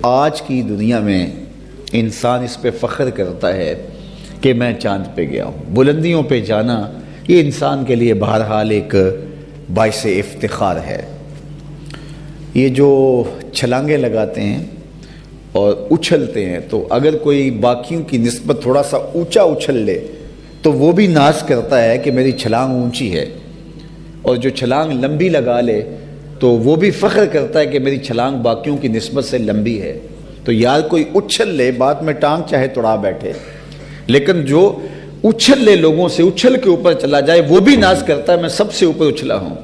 آج کی دنیا میں انسان اس پہ فخر کرتا ہے کہ میں چاند پہ گیا ہوں. بلندیوں پہ جانا یہ انسان کے لیے بہرحال ایک باعث افتخار ہے. یہ جو چھلانگیں لگاتے ہیں اور اچھلتے ہیں تو اگر کوئی باقیوں کی نسبت تھوڑا سا اونچا اچھل لے تو وہ بھی ناز کرتا ہے کہ میری چھلانگ اونچی ہے، اور جو چھلانگ لمبی لگا لے تو وہ بھی فخر کرتا ہے کہ میری چھلانگ باقیوں کی نسبت سے لمبی ہے. تو یار کوئی اچھل لے، بعد میں ٹانگ چاہے توڑا بیٹھے، لیکن جو اچھل لے لوگوں سے، اچھل کے اوپر چلا جائے، وہ بھی ناز کرتا ہے میں سب سے اوپر اچھلا ہوں.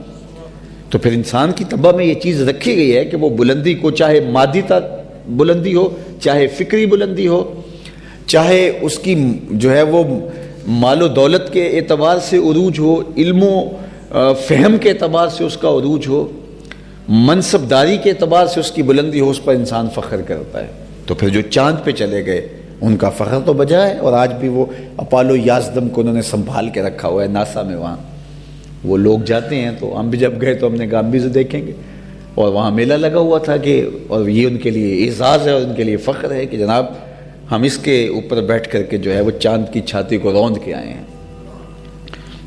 تو پھر انسان کی طبع میں یہ چیز رکھی گئی ہے کہ وہ بلندی کو، چاہے مادی بلندی ہو، چاہے فکری بلندی ہو، چاہے اس کی جو ہے وہ مال و دولت کے اعتبار سے عروج ہو، علم و فہم کے اعتبار سے اس کا عروج ہو، منصب داری کے اعتبار سے اس کی بلندی ہو، اس پر انسان فخر کرتا ہے. تو پھر جو چاند پہ چلے گئے ان کا فخر تو بجا ہے، اور آج بھی وہ اپالو 11 کو انہوں نے سنبھال کے رکھا ہوا ہے ناسا میں. وہاں وہ لوگ جاتے ہیں، تو ہم بھی جب گئے تو ہم نے کہا ہم بھی اسے دیکھیں گے، اور وہاں میلہ لگا ہوا تھا کہ، اور یہ ان کے لیے اعزاز ہے اور ان کے لیے فخر ہے کہ جناب ہم اس کے اوپر بیٹھ کر کے جو ہے وہ چاند کی چھاتی کو روند کے آئے ہیں.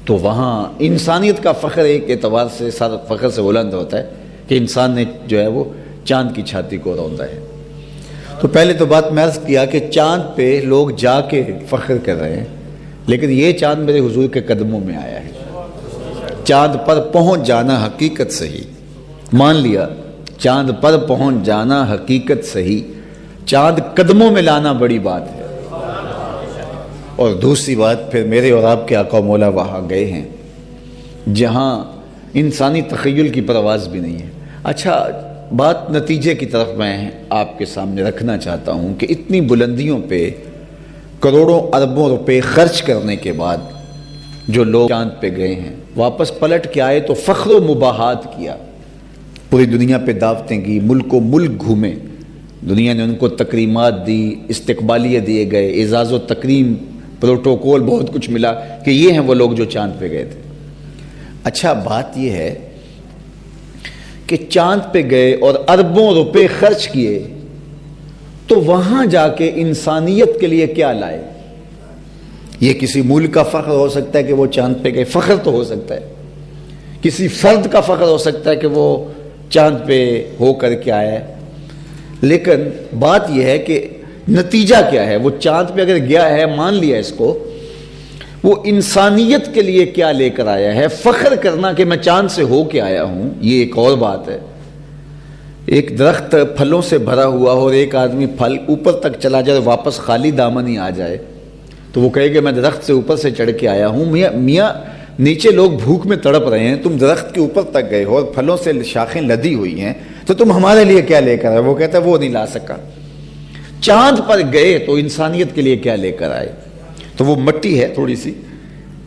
تو وہاں انسانیت کا فخر ایک اعتبار سے سارا فخر سے بلند ہوتا ہے کہ انسان نے جو ہے وہ چاند کی چھاتی کو روندا ہے. تو پہلے تو بات میں عرض کیا کہ چاند پہ لوگ جا کے فخر کر رہے ہیں، لیکن یہ چاند میرے حضور کے قدموں میں آیا ہے. چاند پر پہنچ جانا حقیقت صحیح، مان لیا چاند پر پہنچ جانا حقیقت صحیح، چاند قدموں میں لانا بڑی بات ہے. اور دوسری بات پھر میرے اور آپ کے آقا مولا وہاں گئے ہیں جہاں انسانی تخیل کی پرواز بھی نہیں ہے. اچھا، بات نتیجے کی طرف میں آپ کے سامنے رکھنا چاہتا ہوں کہ اتنی بلندیوں پہ کروڑوں اربوں روپے خرچ کرنے کے بعد جو لوگ چاند پہ گئے ہیں، واپس پلٹ کے آئے تو فخر و مباحات کیا، پوری دنیا پہ دعوتیں کی، ملک و ملک گھومے، دنیا نے ان کو تکریمات دی، استقبالیہ دیے گئے، اعزاز و تکریم، پروٹوکول، بہت کچھ ملا کہ یہ ہیں وہ لوگ جو چاند پہ گئے تھے. اچھا، بات یہ ہے کہ چاند پہ گئے اور اربوں روپے خرچ کیے تو وہاں جا کے انسانیت کے لیے کیا لائے؟ یہ کسی ملک کا فخر ہو سکتا ہے کہ وہ چاند پہ گئے، فخر تو ہو سکتا ہے. کسی فرد کا فخر ہو سکتا ہے کہ وہ چاند پہ ہو کر کے آیا ہے، لیکن بات یہ ہے کہ نتیجہ کیا ہے؟ وہ چاند پہ اگر گیا ہے، مان لیا اس کو، وہ انسانیت کے لیے کیا لے کر آیا ہے؟ فخر کرنا کہ میں چاند سے ہو کے آیا ہوں، یہ ایک اور بات ہے. ایک درخت پھلوں سے بھرا ہوا ہو اور ایک آدمی پھل اوپر تک چلا جائے واپس خالی دامن ہی آ جائے تو وہ کہے کہ میں درخت سے اوپر سے چڑھ کے آیا ہوں. میاں نیچے لوگ بھوک میں تڑپ رہے ہیں، تم درخت کے اوپر تک گئے ہو اور پھلوں سے شاخیں لدی ہوئی ہیں، تو تم ہمارے لیے کیا لے کر آئے؟ وہ کہتا ہے وہ نہیں لا سکا. چاند پر گئے تو انسانیت کے لیے کیا لے کر آئے؟ تو وہ مٹی ہے تھوڑی سی،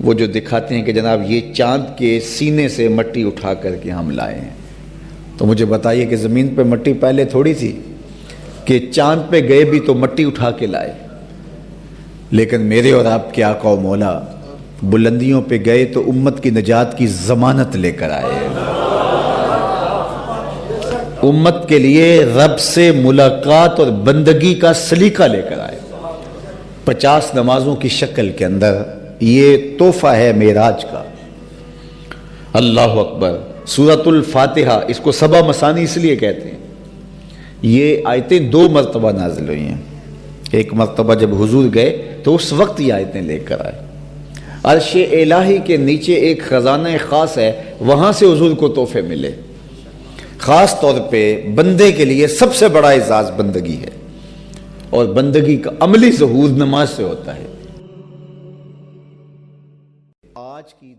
وہ جو دکھاتے ہیں کہ جناب یہ چاند کے سینے سے مٹی اٹھا کر کے ہم لائے ہیں. تو مجھے بتائیے کہ زمین پہ مٹی پہلے تھوڑی تھی کہ چاند پہ گئے بھی تو مٹی اٹھا کے لائے. لیکن میرے اور آپ کے آقا و مولا بلندیوں پہ گئے تو امت کی نجات کی ضمانت لے کر آئے، امت کے لیے رب سے ملاقات اور بندگی کا سلیقہ لے کر آئے. 50 نمازوں کی شکل کے اندر یہ تحفہ ہے معراج کا. اللہ اکبر. سورۃ الفاتحہ، اس کو سبع مثانی اس لیے کہتے ہیں. یہ آیتیں 2 مرتبہ نازل ہوئی ہیں. ایک مرتبہ جب حضور گئے تو اس وقت یہ آیتیں لے کر آئے. عرش الہی کے نیچے ایک خزانہ خاص ہے، وہاں سے حضور کو تحفے ملے. خاص طور پہ بندے کے لیے سب سے بڑا اعزاز بندگی ہے، اور بندگی کا عملی ظہور نماز سے ہوتا ہے. آج کی